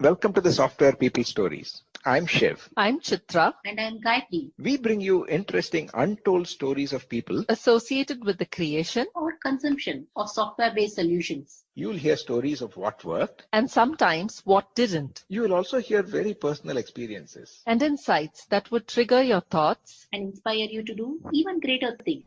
Welcome to the Software People Stories. I'm Shiv. I'm Chitra. And I'm Gayatri. We bring you interesting, untold stories of people Associated with the creation Or consumption of software-based solutions. You'll hear stories of what worked, and sometimes what didn't, you will also hear very personal experiences. and insights that would trigger your thoughts And inspire you to do even greater things.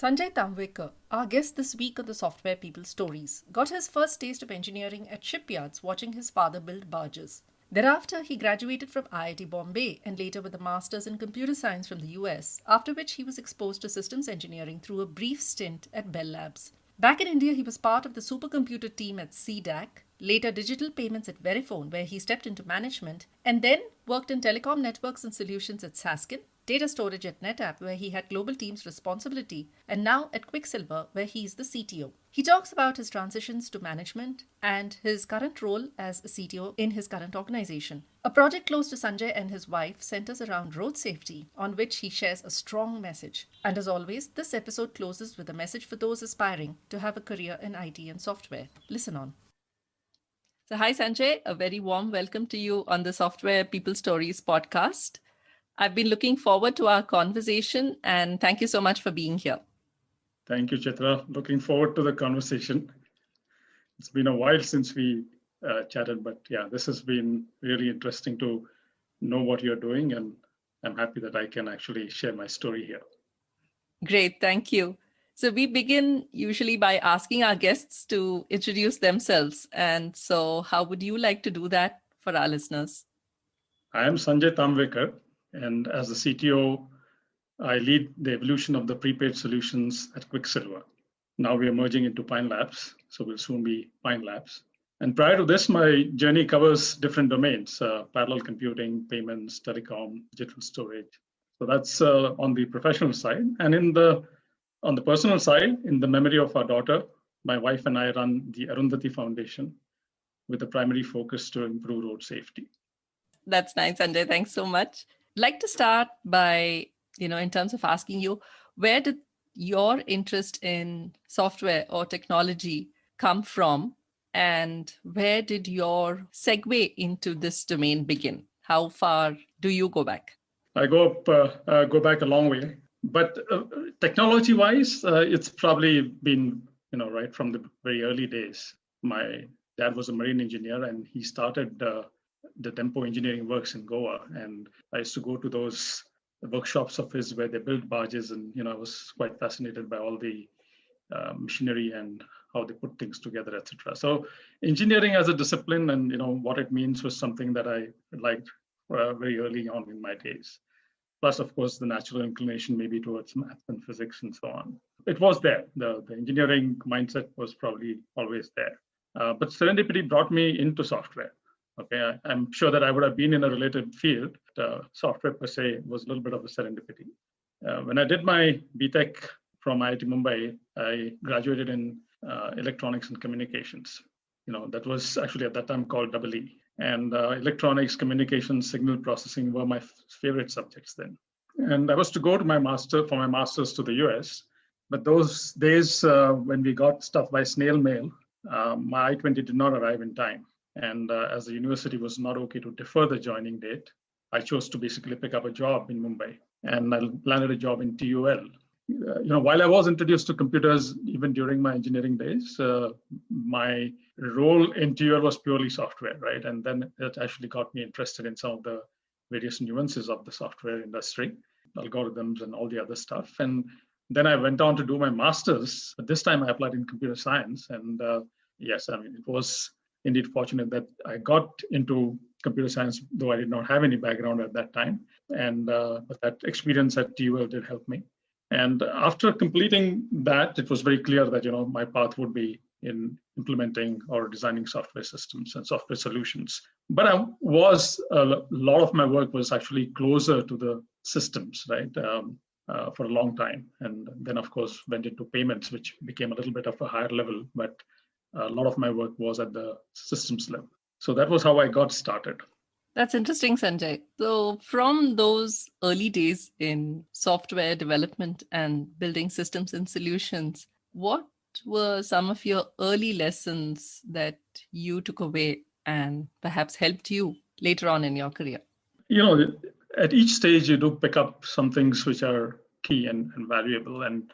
Sanjay Tambwekar, our guest this week on the Software People Stories, got his first taste of engineering at shipyards watching his father build barges. Thereafter, he graduated from IIT Bombay and later with a master's in computer science from the US, after which he was exposed to systems engineering through a brief stint at Bell Labs. Back in India, he was part of the supercomputer team at CDAC, later digital payments at Verifone, where he stepped into management, and then worked in telecom networks and solutions at Sasken, data storage at NetApp, where he had global teams responsibility, and now at Qwikcilver, where he is the CTO. He talks about his transitions to management and his current role as a CTO in his current organization. A project close to Sanjay and his wife centers around road safety, on which he shares a strong message. And as always, this episode closes with a message for those aspiring to have a career in IT and software. Listen on. So hi, Sanjay. A very warm welcome to you on the Software People Stories podcast. I've been looking forward to our conversation and thank you so much for being here. Thank you, Chitra. Looking forward to the conversation. It's been a while since we chatted, but yeah, this has been really interesting to know what you're doing, and I'm happy that I can actually share my story here. Great, thank you. So we begin usually by asking our guests to introduce themselves. And so how would you like to do that for our listeners? I am Sanjay Tambwekar, and as the CTO, I lead the evolution of the prepaid solutions at Qwikcilver. Now we are merging into Pine Labs, so we'll soon be Pine Labs. And prior to this, my journey covers different domains, parallel computing, payments, telecom, digital storage. So that's on the professional side. And on the personal side, in the memory of our daughter, my wife and I run the Arundhati Foundation with a primary focus to improve road safety. That's nice, Sanjay. Thanks so much. I'd like to start by, in terms of asking you, where did your interest in software or technology come from? And where did your segue into this domain begin? How far do you go back? I go back a long way. But technology-wise, it's probably been, right from the very early days. My dad was a marine engineer, and he started the Tempo Engineering Works in Goa. And I used to go to those workshops of his where they built barges. And, I was quite fascinated by all the machinery and how they put things together, etc. So engineering as a discipline and, what it means was something that I liked very early on in my days. Plus, of course, the natural inclination maybe towards math and physics and so on. It was there. The engineering mindset was probably always there. But serendipity brought me into software. Okay, I'm sure that I would have been in a related field. Software per se was a little bit of a serendipity. When I did my BTech from IIT Mumbai, I graduated in electronics and communications. That was actually at that time called EE. And electronics, communications, signal processing were my favorite subjects then. And I was to go to my master's to the US. But those days when we got stuff by snail mail, my I-20 did not arrive in time. And as the university was not okay to defer the joining date, I chose to basically pick up a job in Mumbai. And I landed a job in TUL. While I was introduced to computers even during my engineering days, my role in TUL was purely software, right? And then it actually got me interested in some of the various nuances of the software industry, algorithms and all the other stuff. And then I went on to do my master's. But this time I applied in computer science. And yes, it was indeed fortunate that I got into computer science, though I did not have any background at that time. And but that experience at TUL did help me. And after completing that, it was very clear that my path would be in implementing or designing software systems and software solutions. But a lot of my work was actually closer to the systems, right, for a long time. And then, of course, went into payments, which became a little bit of a higher level. But a lot of my work was at the systems level. So that was how I got started. That's interesting, Sanjay. So, from those early days in software development and building systems and solutions, what were some of your early lessons that you took away and perhaps helped you later on in your career? At each stage, you do pick up some things which are key and valuable, and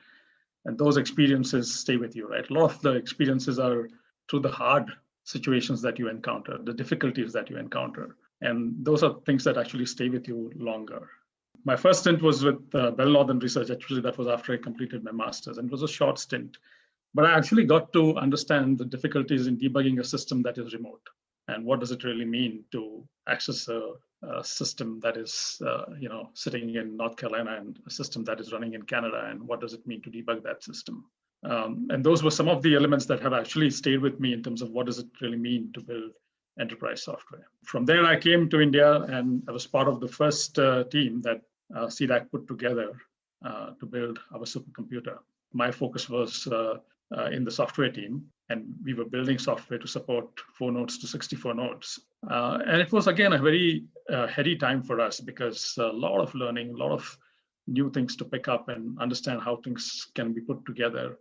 those experiences stay with you, right? A lot of the experiences are through the hard situations that you encounter, the difficulties that you encounter. And those are things that actually stay with you longer. My first stint was with Bell Northern Research. Actually, that was after I completed my master's, and it was a short stint. But I actually got to understand the difficulties in debugging a system that is remote. And what does it really mean to access a system that is sitting in North Carolina and a system that is running in Canada, and what does it mean to debug that system? And those were some of the elements that have actually stayed with me in terms of what does it really mean to build enterprise software. From there, I came to India, and I was part of the first team that CDAC put together to build our supercomputer. My focus was in the software team, and we were building software to support 4 nodes to 64 nodes. And it was, again, a very heady time for us because a lot of learning, a lot of new things to pick up and understand how things can be put together.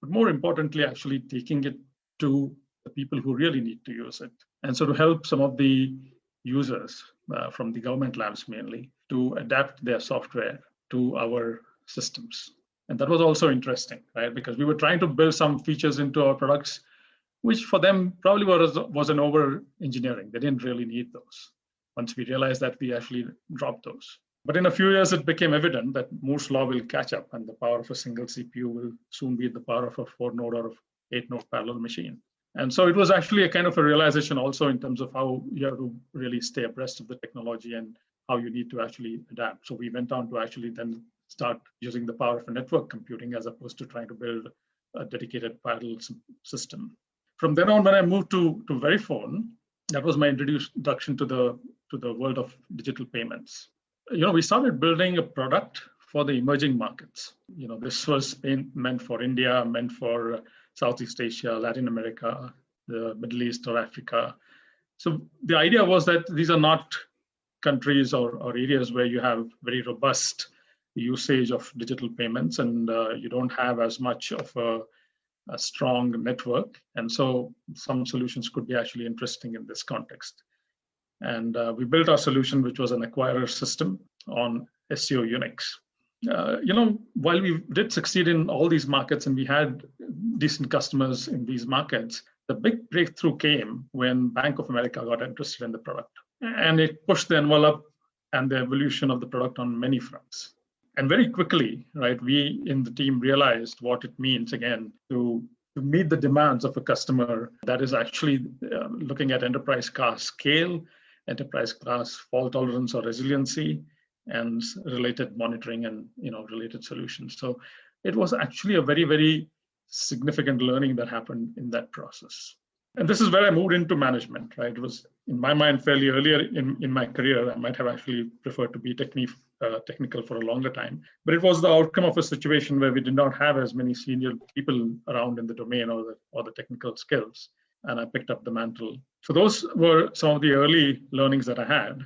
But more importantly, actually taking it to the people who really need to use it. And so to help some of the users from the government labs mainly to adapt their software to our systems. And that was also interesting, right? Because we were trying to build some features into our products, which for them probably was an over engineering. They didn't really need those. Once we realized that, we actually dropped those. But in a few years, it became evident that Moore's law will catch up, and the power of a single CPU will soon be the power of a 4-node or 8-node parallel machine. And so it was actually a kind of a realization also in terms of how you have to really stay abreast of the technology and how you need to actually adapt. So we went on to actually then start using the power of a network computing as opposed to trying to build a dedicated parallel system. From then on, when I moved to Verifone, that was my introduction to the world of digital payments. We started building a product for the emerging markets. This was meant for India, meant for Southeast Asia, Latin America, the Middle East or Africa. So the idea was that these are not countries or areas where you have very robust usage of digital payments, and you don't have as much of a strong network. And so some solutions could be actually interesting in this context. And we built our solution, which was an acquirer system on SEO Unix. While we did succeed in all these markets and we had decent customers in these markets, the big breakthrough came when Bank of America got interested in the product. And it pushed the envelope and the evolution of the product on many fronts. And very quickly, right, we in the team realized what it means, again, to meet the demands of a customer that is actually looking at enterprise class scale, enterprise class fault tolerance or resiliency, and related monitoring and related solutions. So it was actually a very, very significant learning that happened in that process. And this is where I moved into management, right? It was, in my mind, fairly earlier in my career. I might have actually preferred to be technical for a longer time. But it was the outcome of a situation where we did not have as many senior people around in the domain or the technical skills. And I picked up the mantle. So those were some of the early learnings that I had.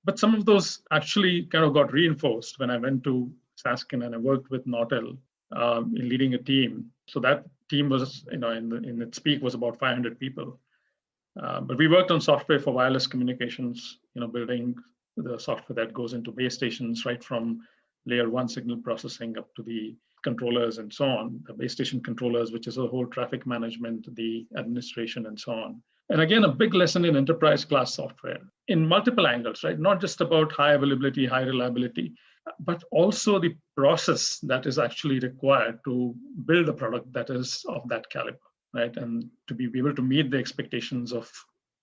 But some of those actually kind of got reinforced when I went to Sasken and I worked with Nortel in leading a team. So that team was, in its peak was about 500 people. But we worked on software for wireless communications, building the software that goes into base stations, right from layer 1 signal processing up to the controllers and so on, the base station controllers, which is a whole traffic management, the administration and so on. And again, a big lesson in enterprise class software in multiple angles, right? Not just about high availability, high reliability, but also the process that is actually required to build a product that is of that caliber, right? And to be able to meet the expectations of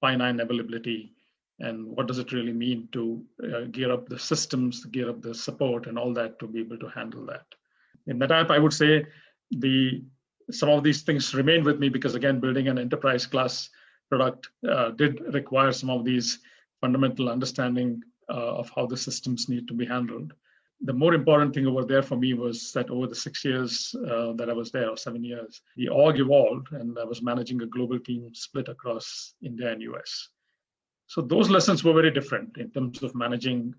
finite availability, and what does it really mean to gear up the systems, gear up the support and all that to be able to handle that. In that app, I would say some of these things remain with me because, again, building an enterprise class product did require some of these fundamental understanding of how the systems need to be handled. The more important thing over there for me was that over the 6 years that I was there, or 7 years, the org evolved and I was managing a global team split across India and US. So those lessons were very different in terms of managing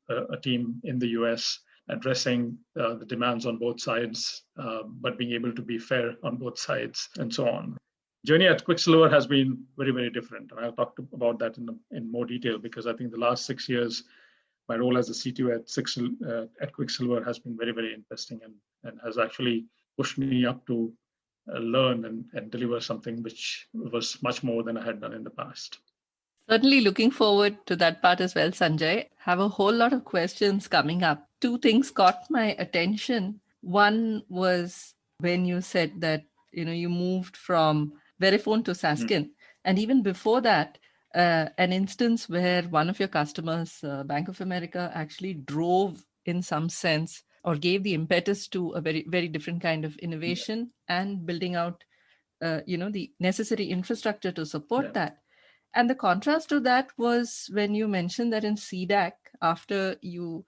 a team in the US, addressing the demands on both sides, but being able to be fair on both sides, and so on. Journey at Qwikcilver has been very, very different. And I'll talk about that in more detail, because I think the last 6 years, my role as a CTO at Qwikcilver has been very, very interesting, and has actually pushed me up to learn and deliver something which was much more than I had done in the past. Certainly looking forward to that part as well, Sanjay. Have a whole lot of questions coming up. Two things caught my attention. One was when you said that, you moved from Verifone to Sasken. And even before that, an instance where one of your customers, Bank of America, actually drove in some sense or gave the impetus to a very, very different kind of innovation and building out, the necessary infrastructure to support that. And the contrast to that was when you mentioned that in CDAC, after you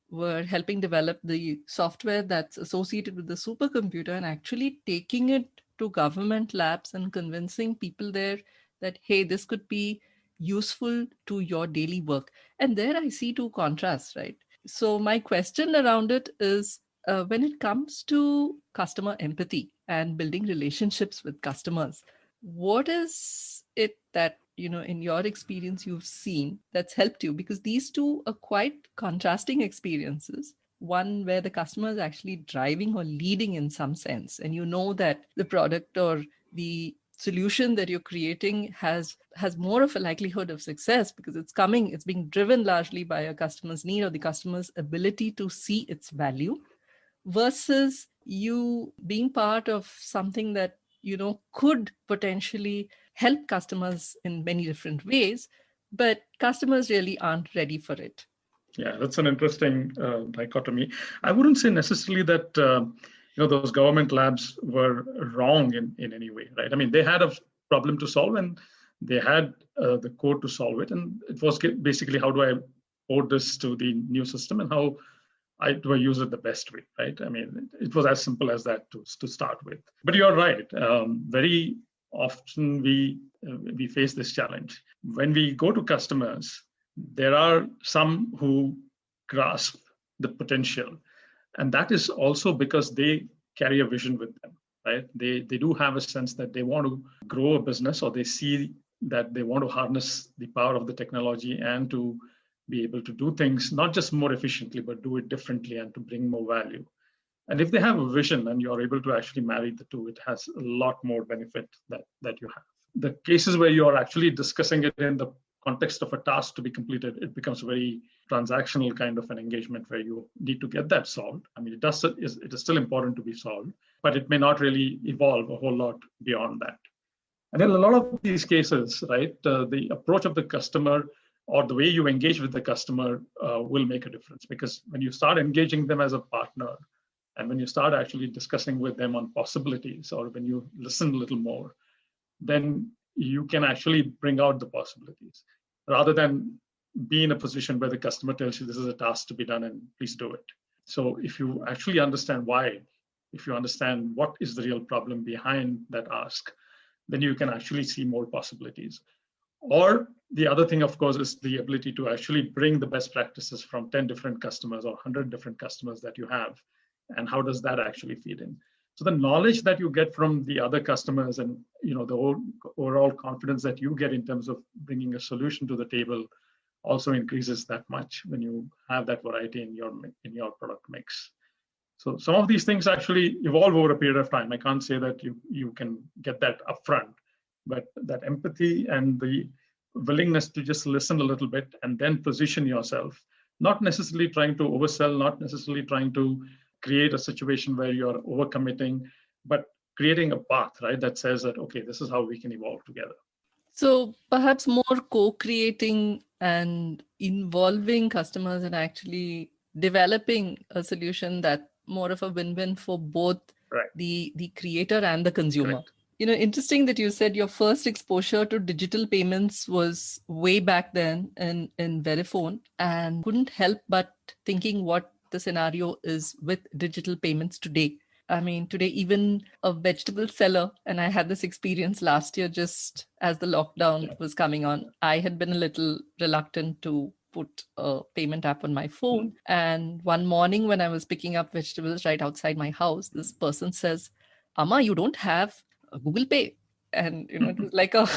were helping develop the software that's associated with the supercomputer and actually taking it to government labs and convincing people there that, hey, this could be useful to your daily work. And there I see two contrasts, right? So my question around it is, when it comes to customer empathy and building relationships with customers, what is it that, in your experience you've seen that's helped you? Because these two are quite contrasting experiences. One where the customer is actually driving or leading in some sense, and that the product or the solution that you're creating has more of a likelihood of success because it's being driven largely by a customer's need or the customer's ability to see its value, versus you being part of something that could potentially help customers in many different ways, but customers really aren't ready for it. Yeah, that's an interesting dichotomy. I wouldn't say necessarily that those government labs were wrong in any way, right? I mean, they had a problem to solve, and they had the code to solve it, and it was basically, how do I port this to the new system, and how do I use it the best way, right? I mean, it was as simple as that to start with. But you're right. Very often we face this challenge. When we go to customers, there are some who grasp the potential. And that is also because they carry a vision with them, right? They do have a sense that they want to grow a business, or they see that they want to harness the power of the technology and to be able to do things not just more efficiently, but do it differently and to bring more value. And if they have a vision and you're able to actually marry the two, it has a lot more benefit that you have. The cases where you're actually discussing it in the context of a task to be completed, it becomes a very transactional kind of an engagement where you need to get that solved. I mean, it is still important to be solved, but it may not really evolve a whole lot beyond that. And in a lot of these cases, right, the approach of the customer or the way you engage with the customer will make a difference, because when you start engaging them as a partner, and when you start actually discussing with them on possibilities, or when you listen a little more, then you can actually bring out the possibilities rather than be in a position where the customer tells you this is a task to be done and please do it. So if you actually understand why, if you understand what is the real problem behind that ask, then you can actually see more possibilities. Or the other thing, of course, is the ability to actually bring the best practices from 10 different customers or 100 different customers that you have. And how does that actually feed in? So the knowledge that you get from the other customers and the overall confidence that you get in terms of bringing a solution to the table also increases that much when you have that variety in your product mix. So some of these things actually evolve over a period of time. I can't say that you can get that upfront, but that empathy and the willingness to just listen a little bit and then position yourself, not necessarily trying to oversell, not necessarily trying to create a situation where you're overcommitting, but creating a path, right, that says that, okay, this is how we can evolve together. So perhaps more co-creating and involving customers and actually developing a solution that's more of a win-win for both the creator and the consumer. Correct. Interesting that you said your first exposure to digital payments was way back then in Verifone, and couldn't help but thinking what the scenario is with digital payments today. I mean, today, even a vegetable seller, and I had this experience last year just as the lockdown was coming on, I had been a little reluctant to put a payment app on my phone. And one morning when I was picking up vegetables right outside my house, this person says, Amma, you don't have a Google Pay. And, it was like a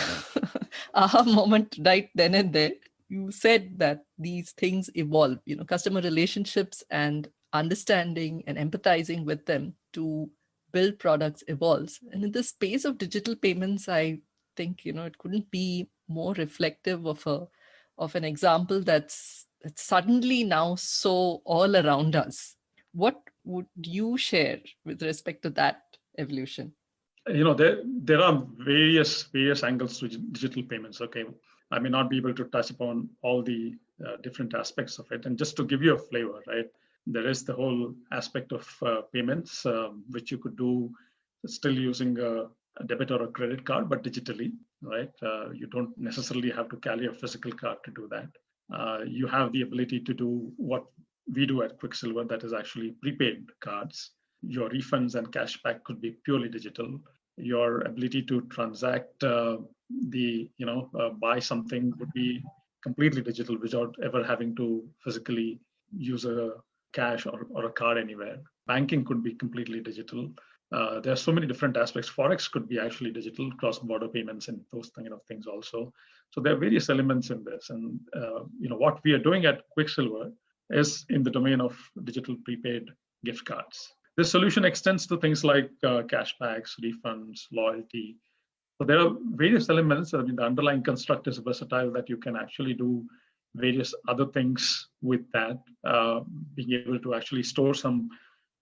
aha moment right then and there. You said that these things evolve, customer relationships and understanding and empathizing with them to build products evolves. And in the space of digital payments, I think, it couldn't be more reflective of an example that's suddenly now so all around us. What would you share with respect to that evolution? There are various angles to digital payments. Okay, I may not be able to touch upon all the different aspects of it, and just to give you a flavor, right? There is the whole aspect of payments, which you could do still using a debit or a credit card, but digitally, right? You don't necessarily have to carry a physical card to do that. You have the ability to do what we do at Qwikcilver, that is actually prepaid cards. Your refunds and cashback could be purely digital. Your ability to transact buy something would be completely digital without ever having to physically use a cash or a card anywhere. Banking could be completely digital. There are so many different aspects. Forex could be actually digital, cross-border payments and those kind of things also. So there are various elements in this. And what we are doing at Qwikcilver is in the domain of digital prepaid gift cards. This solution extends to things like cashbacks, refunds, loyalty. So there are various elements. I mean, the underlying construct is versatile that you can actually do various other things with that, being able to actually store some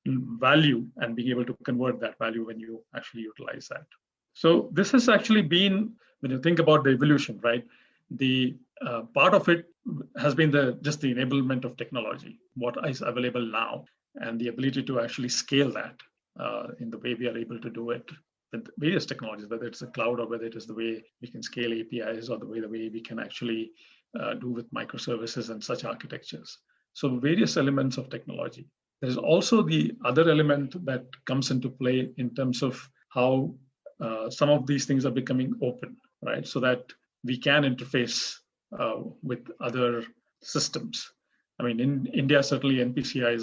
value and being able to convert that value when you actually utilize that. So this has actually been, when you think about the evolution, right? The part of it has been just the enablement of technology, what is available now, and the ability to actually scale that in the way we are able to do it with various technologies, whether it's the cloud or whether it is the way we can scale APIs or the way we can actually do with microservices and such architectures. So various elements of technology. There's also the other element that comes into play in terms of how some of these things are becoming open, right? So that we can interface with other systems. I mean, in India, certainly NPCI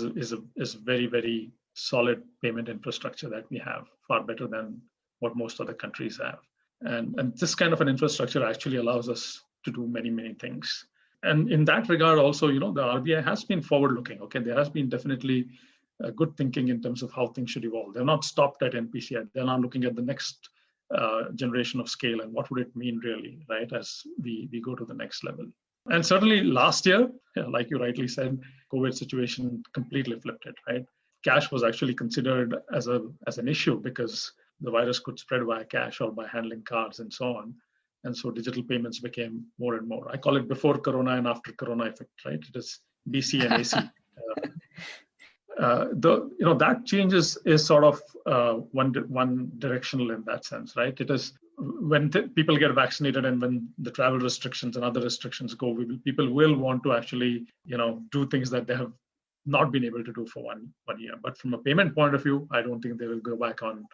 is very, very solid payment infrastructure that we have, far better than what most other countries have. And this kind of an infrastructure actually allows us to do many, many things. And in that regard also, the RBI has been forward-looking. Okay, there has been definitely good thinking in terms of how things should evolve. They're not stopped at NPCI. They're now looking at the next generation of scale and what would it mean really, right, as we go to the next level. And certainly last year, like you rightly said, COVID situation completely flipped it, right? Cash was actually considered as an issue because the virus could spread via cash or by handling cards and so on. And so digital payments became more and more. I call it before Corona and after Corona effect, right? It is BC and AC. That change is sort of one directional in that sense, right? It is when people get vaccinated and when the travel restrictions and other restrictions go, people will want to actually, do things that they have not been able to do for one year. But from a payment point of view, I don't think they will go back on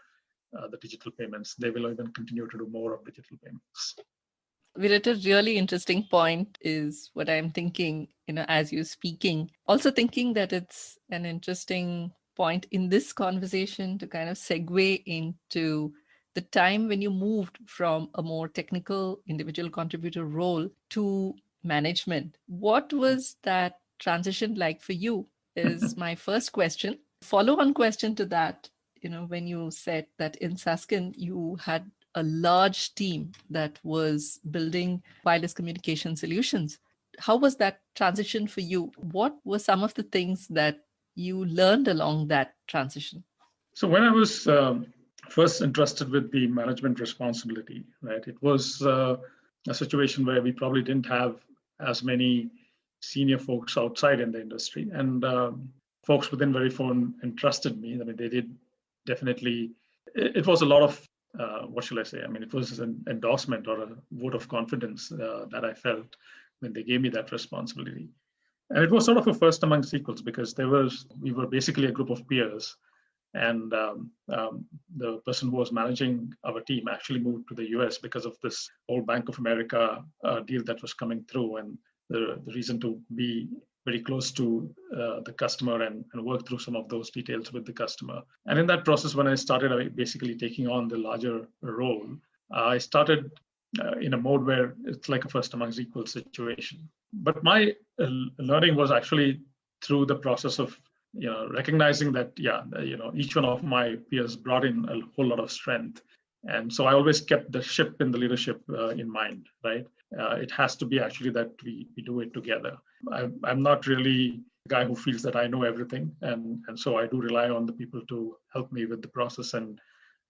the digital payments. They will even continue to do more of digital payments. We're at a really interesting point is what I'm thinking, as you're speaking. Also thinking that it's an interesting point in this conversation to kind of segue into the time when you moved from a more technical individual contributor role to management. What was that transition like for you is my first question. Follow-on question to that, when you said that in Sasken, you had a large team that was building wireless communication solutions. How was that transition for you? What were some of the things that you learned along that transition? So when I was first entrusted with the management responsibility, right, it was a situation where we probably didn't have as many senior folks outside in the industry. And folks within Verifone entrusted me. I mean, they did definitely, it was a lot of, what shall I say? I mean, it was an endorsement or a vote of confidence that I felt when they gave me that responsibility. And it was sort of a first amongst equals because we were basically a group of peers And the person who was managing our team actually moved to the US because of this whole Bank of America deal that was coming through, and the reason to be very close to the customer and work through some of those details with the customer. And in that process, when I started basically taking on the larger role, I started in a mode where it's like a first amongst equals situation. But my learning was actually through the process of recognizing that each one of my peers brought in a whole lot of strength, and so I always kept the ship in the leadership in mind, right? It has to be actually that we do it together. I'm not really a guy who feels that I know everything, and so I do rely on the people to help me with the process and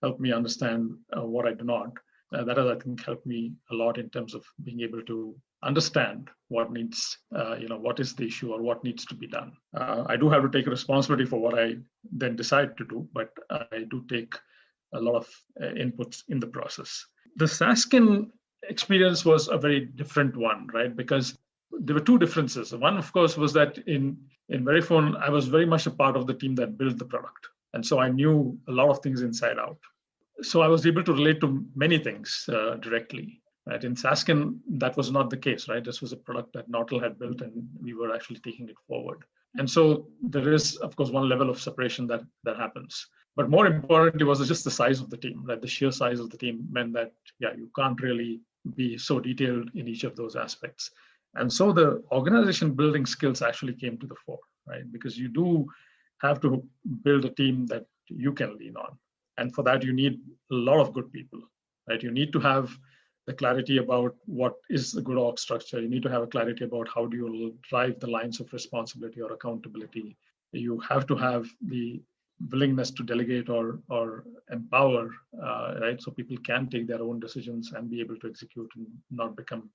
help me understand what I do not. That has, I think, helped me a lot in terms of being able to understand what needs, what is the issue or what needs to be done. I do have to take responsibility for what I then decide to do, but I do take a lot of inputs in the process. The Sasken experience was a very different one, right? Because there were two differences. One, of course, was that in Verifone, I was very much a part of the team that built the product. And so I knew a lot of things inside out. So I was able to relate to many things directly. Right? In Sasken, that was not the case, right? This was a product that Nortel had built, and we were actually taking it forward. And so there is, of course, one level of separation that happens. But more importantly was just the size of the team, right? The sheer size of the team meant that, you can't really be so detailed in each of those aspects. And so the organization building skills actually came to the fore, right? Because you do have to build a team that you can lean on. And for that, you need a lot of good people, right? You need to have the clarity about what is the good org structure. You need to have a clarity about how do you drive the lines of responsibility or accountability. You have to have the willingness to delegate or empower, right? So people can take their own decisions and be able to execute and not become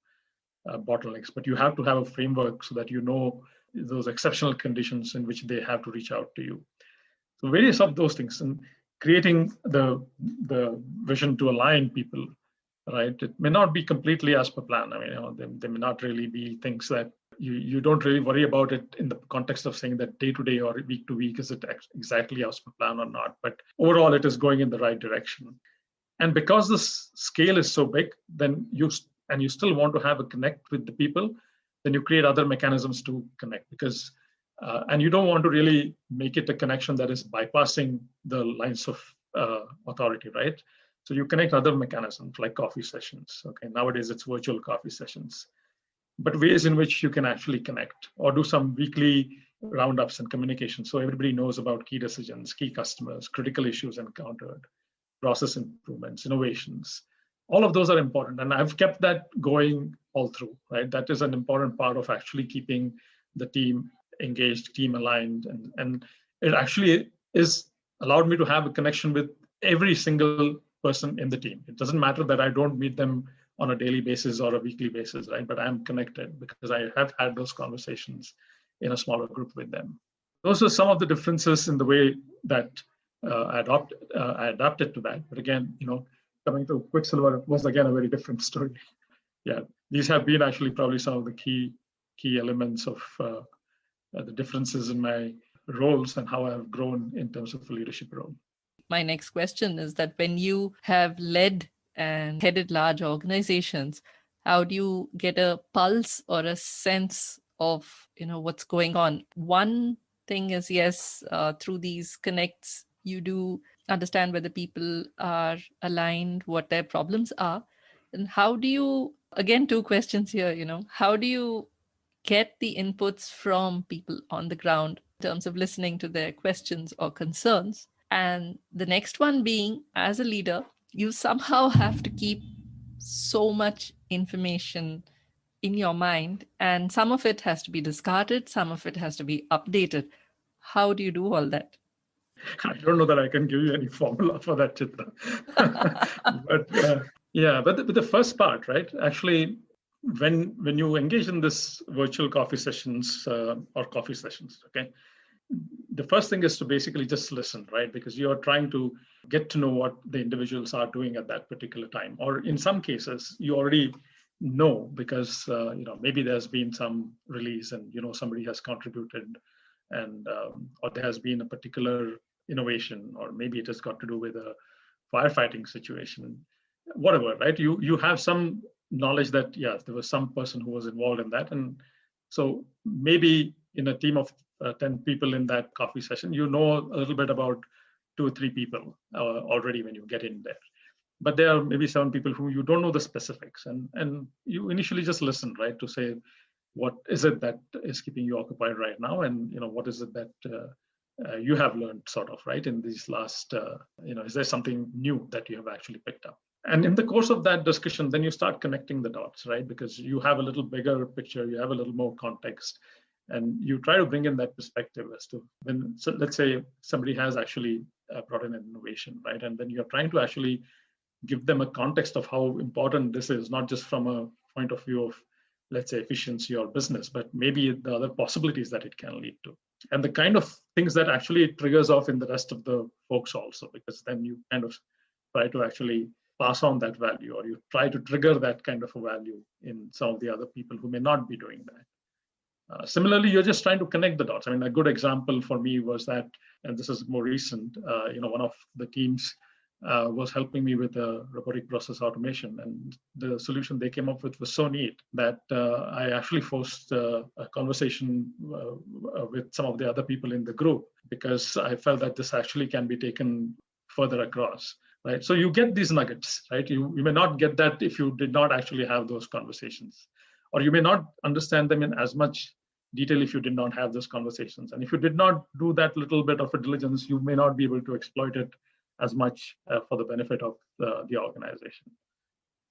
bottlenecks. But you have to have a framework so that you know those exceptional conditions in which they have to reach out to you. So various of those things, and creating the vision to align people, right? It may not be completely as per plan. I mean, they may not really be things that you don't really worry about it in the context of saying that day to day or week to week, is it exactly as per plan or not? But overall, it is going in the right direction. And because this scale is so big, then you still want to have a connect with the people, then you create other mechanisms to connect, because and you don't want to really make it a connection that is bypassing the lines of authority, right? So you connect other mechanisms like coffee sessions. Okay, nowadays it's virtual coffee sessions, but ways in which you can actually connect, or do some weekly roundups and communication so everybody knows about key decisions, key customers, critical issues encountered, process improvements, innovations. All of those are important, and I've kept that going all through, right? That is an important part of actually keeping the team engaged, team aligned, and it actually is allowed me to have a connection with every single person in the team. It doesn't matter that I don't meet them on a daily basis or a weekly basis, right? But I'm connected because I have had those conversations in a smaller group with them. Those are some of the differences in the way that I adapted to that. But again, coming to Qwikcilver was again a very different story. Yeah, these have been actually probably some of the key elements of the differences in my roles and how I have grown in terms of a leadership role. My next question is that when you have led and headed large organizations, how do you get a pulse or a sense of what's going on? One thing is, yes, through these connects, you do understand whether people are aligned, what their problems are. And how do you, again, two questions here, how do you get the inputs from people on the ground in terms of listening to their questions or concerns? And the next one being, as a leader, you somehow have to keep so much information in your mind, and some of it has to be discarded, some of it has to be updated. How do you do all that? I don't know that I can give you any formula for that, Chitra. But the first part, right? Actually, when you engage in this virtual coffee sessions or coffee sessions, okay, the first thing is to basically just listen, right? Because you are trying to get to know what the individuals are doing at that particular time. Or in some cases, you already know because maybe there's been some release and somebody has contributed, and or there has been a particular innovation, or maybe it has got to do with a firefighting situation, whatever, right? You have some knowledge that, yes, there was some person who was involved in that. And so maybe in a team of 10 people in that coffee session, you know a little bit about 2 or 3 people already when you get in there. But there are maybe 7 people who you don't know the specifics. And you initially just listen, right, to say, what is it that is keeping you occupied right now? And, what is it that you have learned sort of, right, in these last, is there something new that you have actually picked up? And in the course of that discussion, then you start connecting the dots, right? Because you have a little bigger picture, you have a little more context, and you try to bring in that perspective as to when, so let's say somebody has actually brought in an innovation, right? And then you're trying to actually give them a context of how important this is, not just from a point of view of, let's say, efficiency or business, but maybe the other possibilities that it can lead to. And the kind of things that actually it triggers off in the rest of the folks also, because then you kind of try to actually pass on that value, or you try to trigger that kind of a value in some of the other people who may not be doing that. Similarly, you're just trying to connect the dots. I mean, a good example for me was that, and this is more recent, one of the teams was helping me with the robotic process automation, and the solution they came up with was so neat that I actually forced a conversation with some of the other people in the group, because I felt that this actually can be taken further across. Right, so you get these nuggets, right? You may not get that if you did not actually have those conversations, or you may not understand them in as much detail if you did not have those conversations. And if you did not do that little bit of a diligence, you may not be able to exploit it as much for the benefit of the organization.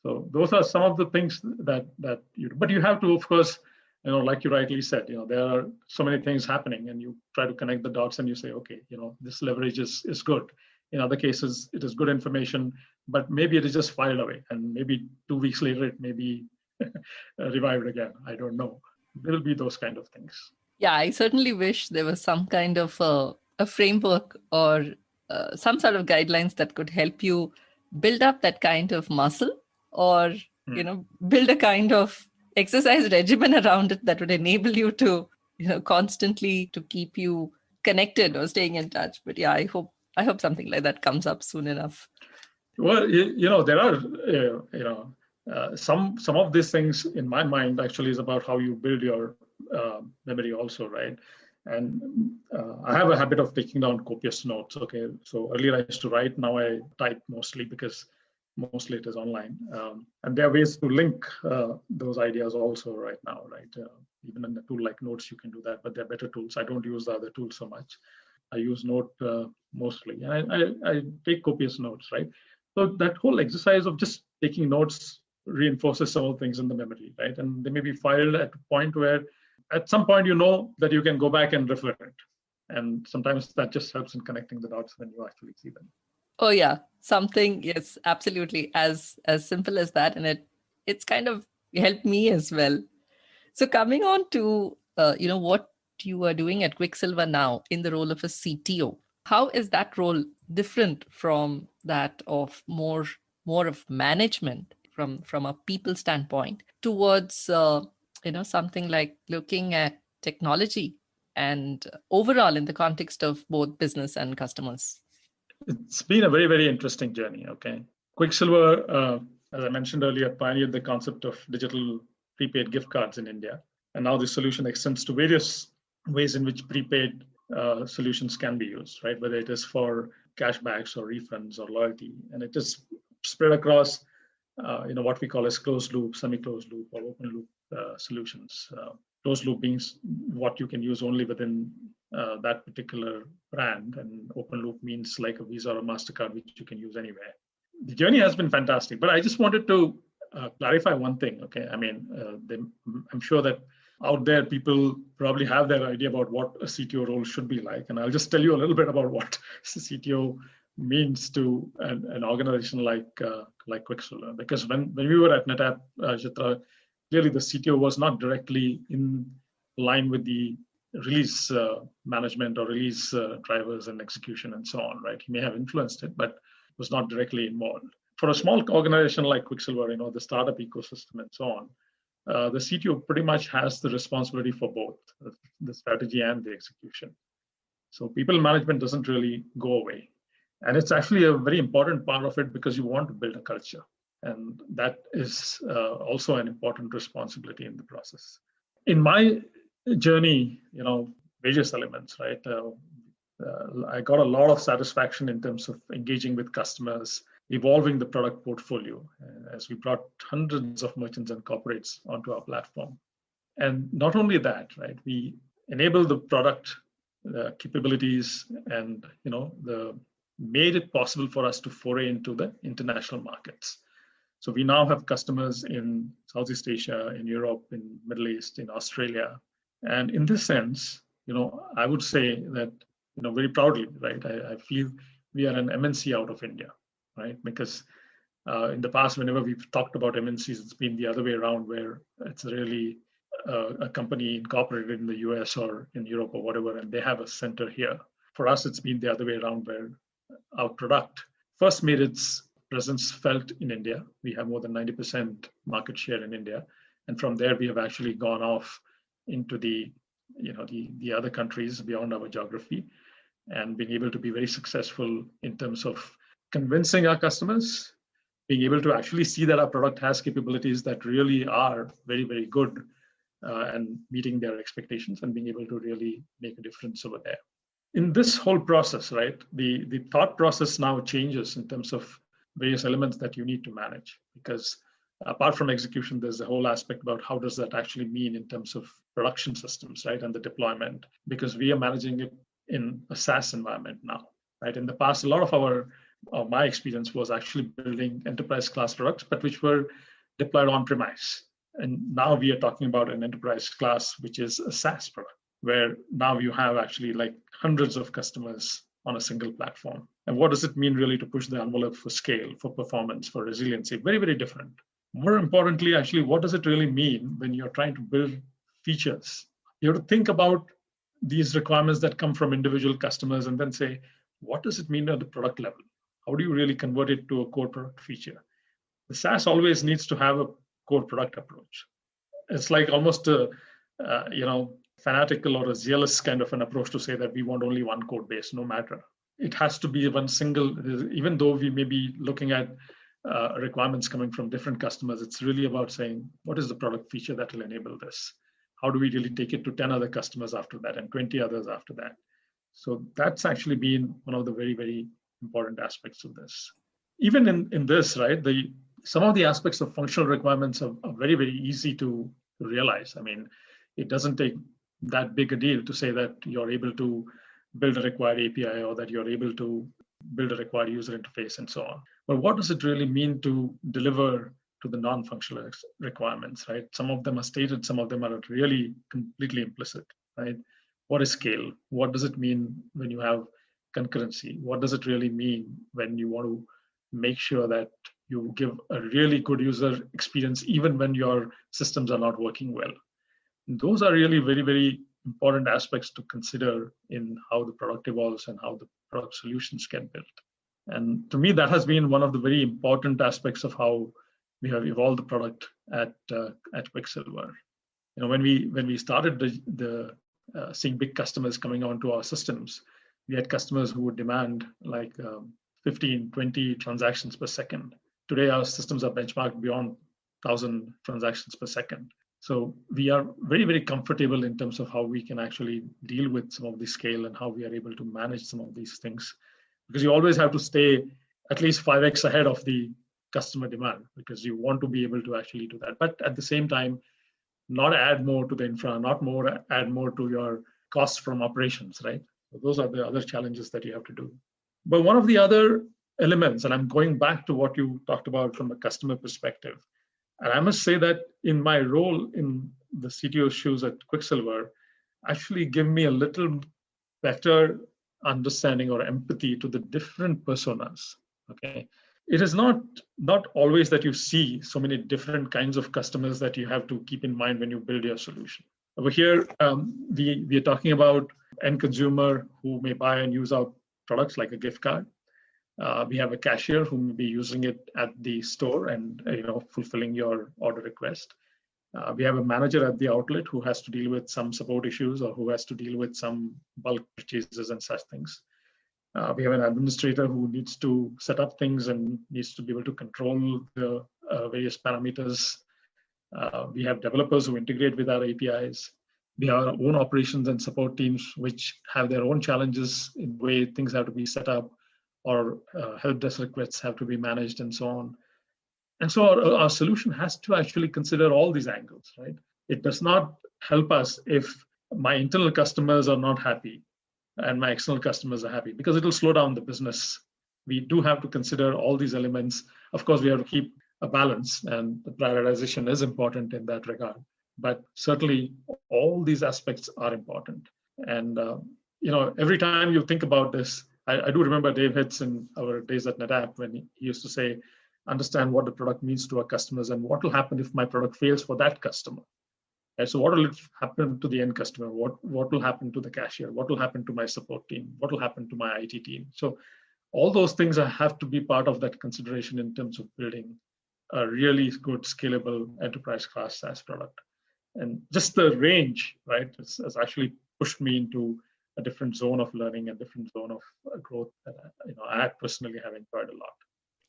So those are some of the things that you do. But you have to, of course, like you rightly said, there are so many things happening, and you try to connect the dots, and you say, okay, this leverage is good. In other cases, it is good information, but maybe it is just filed away, and maybe 2 weeks later, it may be revived again. I don't know. There will be those kind of things. Yeah, I certainly wish there was some kind of a framework or some sort of guidelines that could help you build up that kind of muscle, or build a kind of exercise regimen around it that would enable you to constantly to keep you connected or staying in touch. But yeah, I hope something like that comes up soon enough. Well, there are some of these things in my mind actually is about how you build your memory also, right? And I have a habit of taking down copious notes. Okay, so earlier I used to write, now I type mostly, because mostly it is online. And there are ways to link those ideas also right now, right? Even in a tool like Notes, you can do that, but there are better tools. I don't use the other tools so much. I use Note mostly, and I take copious notes, right? So that whole exercise of just taking notes reinforces some of the things in the memory, right? And they may be filed at a point where, at some point, that you can go back and refer it. And sometimes that just helps in connecting the dots when you actually see them. Oh yeah, something, yes, absolutely, as simple as that, and it's kind of helped me as well. So coming on to what you are doing at Qwikcilver now in the role of a CTO, how is that role different from that of more of management from a people standpoint towards something like looking at technology and overall in the context of both business and customers? It's been a very, very interesting journey. Okay, Qwikcilver, as I mentioned earlier, pioneered the concept of digital prepaid gift cards in India, and now the solution extends to various ways in which prepaid solutions can be used, right? Whether it is for cashbacks or refunds or loyalty, and it is spread across, what we call as closed loop, semi-closed loop, or open loop solutions. Closed loop means what you can use only within that particular brand, and open loop means like a Visa or a MasterCard, which you can use anywhere. The journey has been fantastic, but I just wanted to clarify one thing. Okay, I mean, I'm sure that out there people probably have their idea about what a CTO role should be like, and I'll just tell you a little bit about what CTO means to an organization like Qwikcilver. Because when we were at NetApp, Chitra, clearly the CTO was not directly in line with the release management or release drivers and execution and so on, right? He may have influenced it, but was not directly involved. For a small organization like Qwikcilver, the startup ecosystem and so on, the CTO pretty much has the responsibility for both the strategy and the execution. So people management doesn't really go away. And it's actually a very important part of it because you want to build a culture. And that is also an important responsibility in the process. In my journey, various elements, right? I got a lot of satisfaction in terms of engaging with customers, evolving the product portfolio as we brought hundreds of merchants and corporates onto our platform. And not only that, right? We enable the product capabilities and made it possible for us to foray into the international markets. So we now have customers in Southeast Asia, in Europe, in Middle East, in Australia. And in this sense, I would say that, very proudly, right? I feel we are an MNC out of India, right? Because in the past, whenever we've talked about MNCs, it's been the other way around, where it's really a company incorporated in the US or in Europe or whatever, and they have a center here. For us, it's been the other way around, where our product first made its presence felt in India. We have more than 90% market share in India. And from there, we have actually gone off into the other countries beyond our geography and been able to be very successful in terms of convincing our customers, being able to actually see that our product has capabilities that really are very, very good and meeting their expectations and being able to really make a difference over there. In this whole process, right, the thought process now changes in terms of various elements that you need to manage, because apart from execution, there's a whole aspect about how does that actually mean in terms of production systems, right, and the deployment, because we are managing it in a SaaS environment now, right? In the past, a lot of my experience was actually building enterprise class products, but which were deployed on premise. And now we are talking about an enterprise class, which is a SaaS product, where now you have actually like hundreds of customers on a single platform. And what does it mean really to push the envelope for scale, for performance, for resiliency? Very, very different. More importantly, actually, what does it really mean when you're trying to build features? You have to think about these requirements that come from individual customers and then say, what does it mean at the product level? How do you really convert it to a core product feature? The SaaS always needs to have a core product approach. It's like almost a fanatical or a zealous kind of an approach to say that we want only one code base, no matter. It has to be one single, even though we may be looking at requirements coming from different customers, it's really about saying, what is the product feature that will enable this? How do we really take it to 10 other customers after that and 20 others after that? So that's actually been one of the very, very important aspects of this. Even in this, right, some of the aspects of functional requirements are very, very easy to realize. I mean, it doesn't take that big a deal to say that you're able to build a required API or that you're able to build a required user interface and so on. But what does it really mean to deliver to the non-functional requirements, right? Some of them are stated, some of them are really completely implicit, right? What is scale? What does it mean when you have concurrency? What does it really mean when you want to make sure that you give a really good user experience even when your systems are not working well? And those are really very, very important aspects to consider in how the product evolves and how the product solutions get built. And to me, that has been one of the very important aspects of how we have evolved the product at Qwikcilver. When we started seeing big customers coming onto our systems, we had customers who would demand like 15, 20 transactions per second. Today, our systems are benchmarked beyond 1,000 transactions per second. So we are very, very comfortable in terms of how we can actually deal with some of the scale and how we are able to manage some of these things. Because you always have to stay at least 5x ahead of the customer demand, because you want to be able to actually do that. But at the same time, not add more to the infra, add more to your costs from operations, right? So those are the other challenges that you have to do. But one of the other elements, and I'm going back to what you talked about from a customer perspective, and I must say that in my role in the CTO shoes at Qwikcilver, actually give me a little better understanding or empathy to the different personas, okay? It is not always that you see so many different kinds of customers that you have to keep in mind when you build your solution. Over here, we are talking about end consumer who may buy and use our products like a gift card. We have a cashier who may be using it at the store and fulfilling your order request. We have a manager at the outlet who has to deal with some support issues or who has to deal with some bulk purchases and such things. We have an administrator who needs to set up things and needs to be able to control the various parameters. We have developers who integrate with our APIs. We have our own operations and support teams, which have their own challenges in the way things have to be set up, or help desk requests have to be managed, and so on. And so our solution has to actually consider all these angles, right? It does not help us if my internal customers are not happy and my external customers are happy, because it will slow down the business. We do have to consider all these elements. Of course, we have to keep a balance, and the prioritization is important in that regard. But certainly, all these aspects are important. And every time you think about this, I do remember Dave Hitz in our days at NetApp when he used to say, understand what the product means to our customers and what will happen if my product fails for that customer. And so what will happen to the end customer? What will happen to the cashier? What will happen to my support team? What will happen to my IT team? So all those things have to be part of that consideration in terms of building a really good, scalable enterprise class SaaS product. And just the range, right, has actually pushed me into a different zone of learning, a different zone of growth that I personally have enjoyed a lot.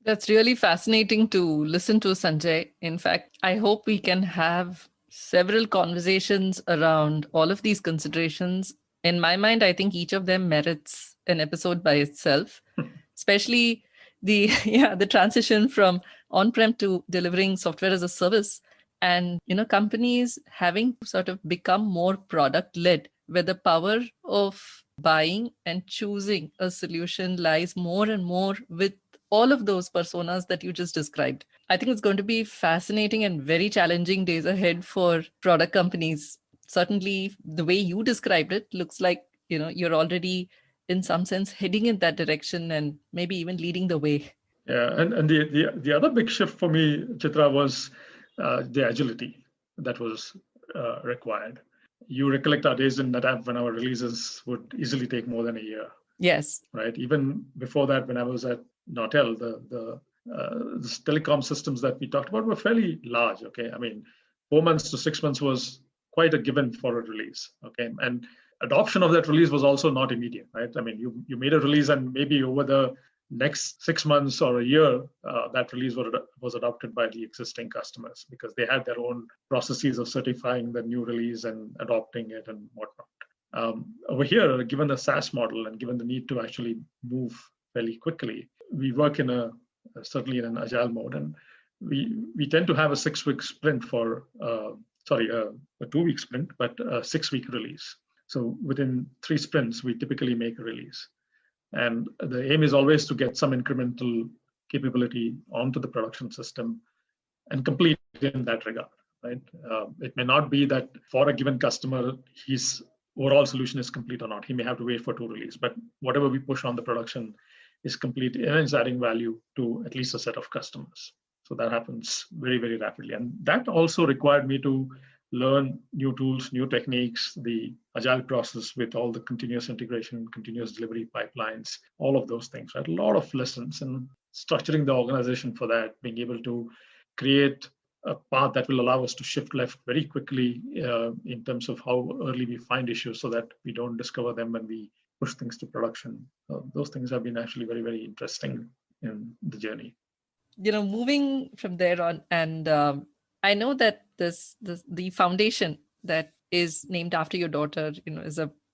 That's really fascinating to listen to, Sanjay. In fact, I hope we can have several conversations around all of these considerations. In my mind, I think each of them merits an episode by itself, especially the transition from on-prem to delivering software as a service, and companies having to sort of become more product-led, where the power of buying and choosing a solution lies more and more with all of those personas that you just described. I think it's going to be fascinating and very challenging days ahead for product companies. Certainly, the way you described it looks like you're already, in some sense, heading in that direction and maybe even leading the way. Yeah, and the other big shift for me, Chitra, was the agility that was required. You recollect our days in NetApp when our releases would easily take more than a year. Yes. Right. Even before that, when I was at Nortel, the telecom systems that we talked about were fairly large. Okay, I mean, 4 months to 6 months was quite a given for a release. Okay, and adoption of that release was also not immediate. Right. I mean, you made a release, and maybe over the next 6 months or a year, that release was adopted by the existing customers because they had their own processes of certifying the new release and adopting it and whatnot. Over here, given the SaaS model and given the need to actually move fairly quickly, we work certainly in an agile mode, and we tend to have a 6-week sprint a 2-week sprint, but a 6-week release. So within 3 sprints, we typically make a release. And the aim is always to get some incremental capability onto the production system and complete in that regard, right? It may not be that for a given customer, his overall solution is complete or not. He may have to wait for 2 release, but whatever we push on the production is complete and it's adding value to at least a set of customers. So that happens very, very rapidly. And that also required me to learn new tools, new techniques, the agile process with all the continuous integration, continuous delivery pipelines, all of those things, right? A lot of lessons, and structuring the organization for that, being able to create a path that will allow us to shift left very quickly in terms of how early we find issues so that we don't discover them when we push things to production. Those things have been actually very, very interesting in the journey. Moving from there on, and I know that the foundation that is named after your daughter,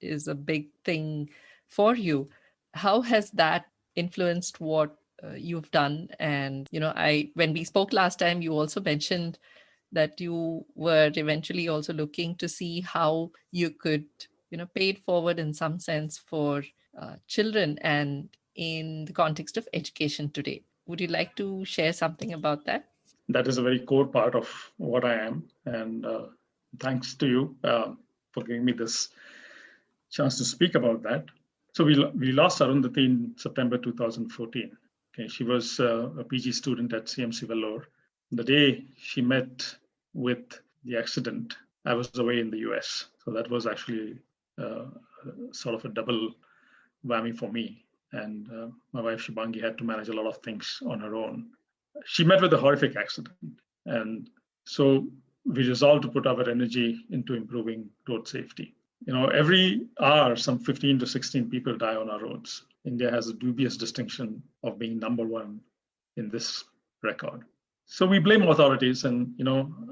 is a big thing for you. How has that influenced what you've done? And when we spoke last time, you also mentioned that you were eventually also looking to see how you could pay it forward in some sense for children and in the context of education today. Would you like to share something about that? That is a very core part of what I am, and thanks to you for giving me this chance to speak about that. So we lost Arundhati in September 2014. Okay, she was a PG student at CMC Vellore. The day she met with the accident, I was away in the US. So that was actually sort of a double whammy for me. And my wife Shibangi had to manage a lot of things on her own. She met with a horrific accident. And so we resolved to put our energy into improving road safety. Every hour, some 15 to 16 people die on our roads. India has a dubious distinction of being number one in this record. So we blame authorities, and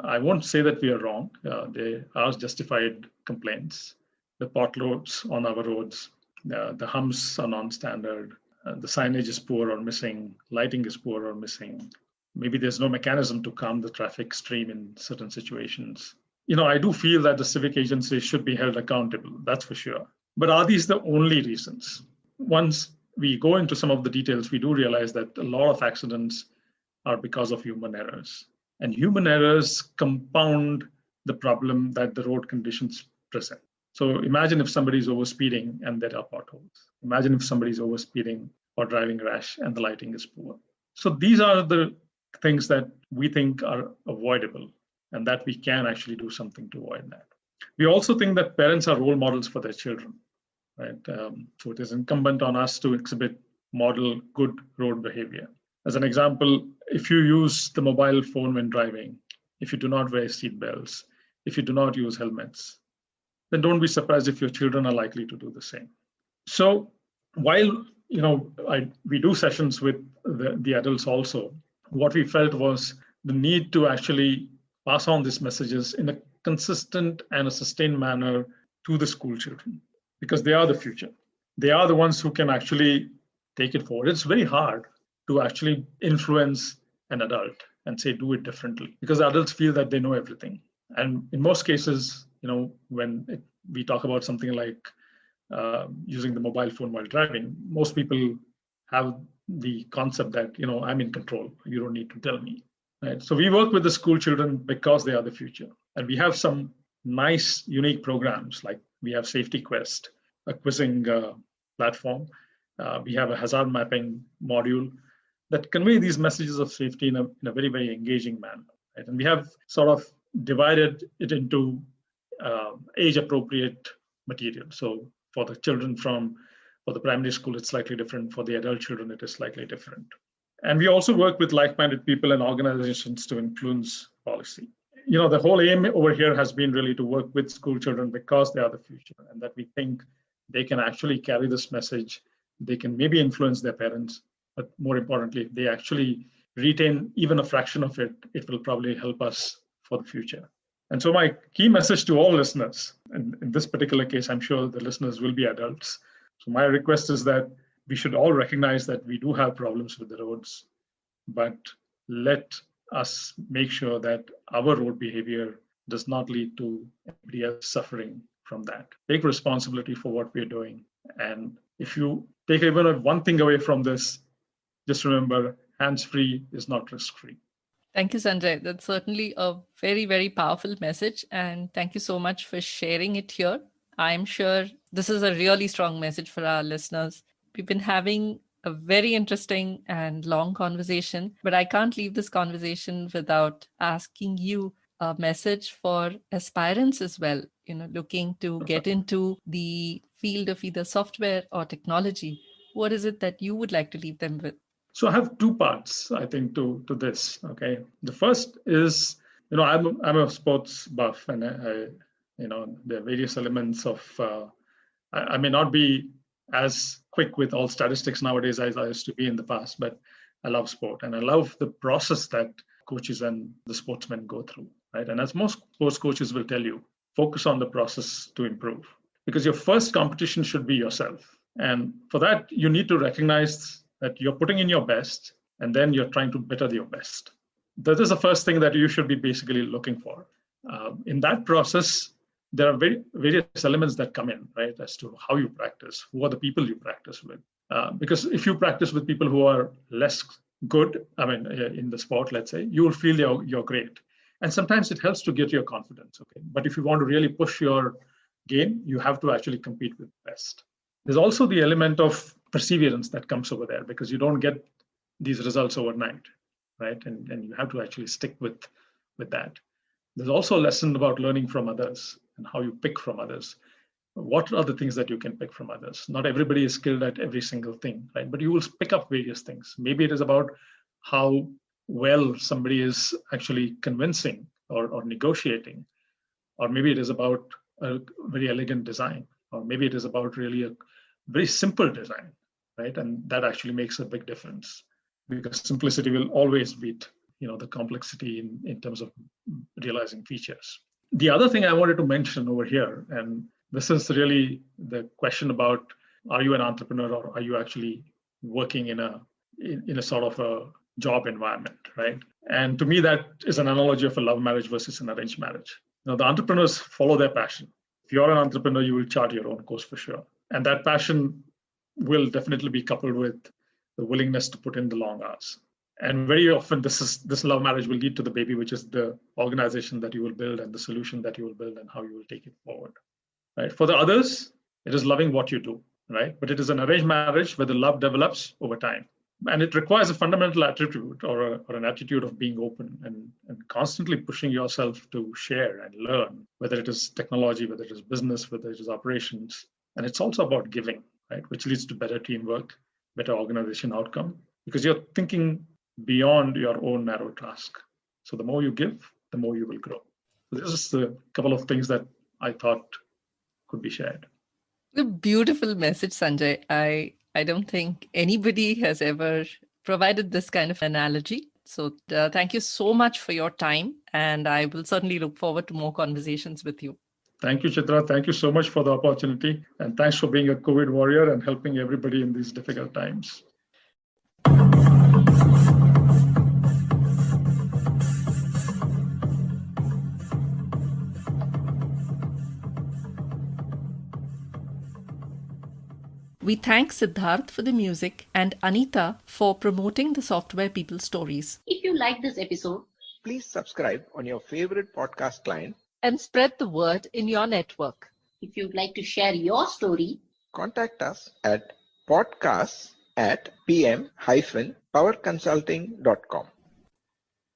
I won't say that we are wrong. They are justified complaints. The potholes on our roads, the humps are non-standard, the signage is poor or missing, lighting is poor or missing. Maybe there's no mechanism to calm the traffic stream in certain situations. I do feel that the civic agencies should be held accountable, that's for sure. But are these the only reasons? Once we go into some of the details, we do realize that a lot of accidents are because of human errors. And human errors compound the problem that the road conditions present. So imagine if somebody is overspeeding and there are potholes. Imagine if somebody is overspeeding or driving rash and the lighting is poor. So these are the things that we think are avoidable and that we can actually do something to avoid that. We also think that parents are role models for their children, right? So it is incumbent on us to model good road behavior. As an example, if you use the mobile phone when driving, if you do not wear seat belts, if you do not use helmets, then don't be surprised if your children are likely to do the same. So while we do sessions with the adults also, what we felt was the need to actually pass on these messages in a consistent and a sustained manner to the school children, because they are the future. They are the ones who can actually take it forward. It's very hard to actually influence an adult and say, do it differently, because adults feel that they know everything. And in most cases, when we talk about something like using the mobile phone while driving, most people have the concept that, I'm in control. You don't need to tell me. Right? So we work with the school children because they are the future. And we have some nice, unique programs, like we have Safety Quest, a quizzing platform. We have a hazard mapping module that convey these messages of safety in a very, very engaging manner. Right? And we have sort of divided it into age-appropriate material. So for the children for the primary school, it's slightly different. For the adult children, it is slightly different. And we also work with like-minded people and organizations to influence policy. The whole aim over here has been really to work with school children because they are the future, and that we think they can actually carry this message. They can maybe influence their parents, but more importantly, if they actually retain even a fraction of it, it will probably help us for the future. And so my key message to all listeners, and in this particular case, I'm sure the listeners will be adults. So my request is that we should all recognize that we do have problems with the roads, but let us make sure that our road behavior does not lead to anybody else suffering from that. Take responsibility for what we're doing. And if you take even one thing away from this, just remember, hands-free is not risk-free. Thank you, Sanjay. That's certainly a very, very powerful message. And thank you so much for sharing it here. I'm sure this is a really strong message for our listeners. We've been having a very interesting and long conversation, but I can't leave this conversation without asking you a message for aspirants as well, looking to get into the field of either software or technology. What is it that you would like to leave them with? So I have two parts, I think, to this. Okay, the first is, I'm a sports buff, and there are various elements of. I may not be as quick with all statistics nowadays as I used to be in the past, but I love sport and I love the process that coaches and the sportsmen go through, right? And as most sports coaches will tell you, focus on the process to improve, because your first competition should be yourself. And for that, you need to recognize that you're putting in your best and then you're trying to better your best. That is the first thing that you should be basically looking for. In that process, there are various elements that come in, right, as to how you practice, who are the people you practice with. Because if you practice with people who are less good, in the sport, let's say, you will feel you're great. And sometimes it helps to get your confidence, okay? But if you want to really push your game, you have to actually compete with the best. There's also the element of perseverance that comes over there, because you don't get these results overnight, right? And you have to actually stick with that. There's also a lesson about learning from others and how you pick from others. What are the things that you can pick from others? Not everybody is skilled at every single thing, right? But you will pick up various things. Maybe it is about how well somebody is actually convincing or negotiating, or maybe it is about a very elegant design, or maybe it is about really a very simple design, right? And that actually makes a big difference, because simplicity will always beat the complexity in terms of realizing features. The other thing I wanted to mention over here, and this is really the question about, are you an entrepreneur or are you actually working in a sort of a job environment, right? And to me, that is an analogy of a love marriage versus an arranged marriage. The entrepreneurs follow their passion. If you're an entrepreneur, you will chart your own course for sure. And that passion will definitely be coupled with the willingness to put in the long hours. And very often this love marriage will lead to the baby, which is the organization that you will build and the solution that you will build and how you will take it forward, right? For the others, it is loving what you do, right? But it is an arranged marriage where the love develops over time. And it requires a fundamental attitude or an attitude of being open and constantly pushing yourself to share and learn, whether it is technology, whether it is business, whether it is operations. And it's also about giving, right? Which leads to better teamwork, better organization outcome, because you're thinking beyond your own narrow task. So the more you give, the more you will grow. So this is a couple of things that I thought could be shared. A beautiful message, Sanjay. I don't think anybody has ever provided this kind of analogy. So thank you so much for your time. And I will certainly look forward to more conversations with you. Thank you, Chitra. Thank you so much for the opportunity. And thanks for being a COVID warrior and helping everybody in these difficult times. We thank Siddharth for the music and Anita for promoting the Software People stories. If you like this episode, Please subscribe on your favorite podcast client. And spread the word in your network. if you'd like to share your story, Contact us at podcasts@pm-powerconsulting.com.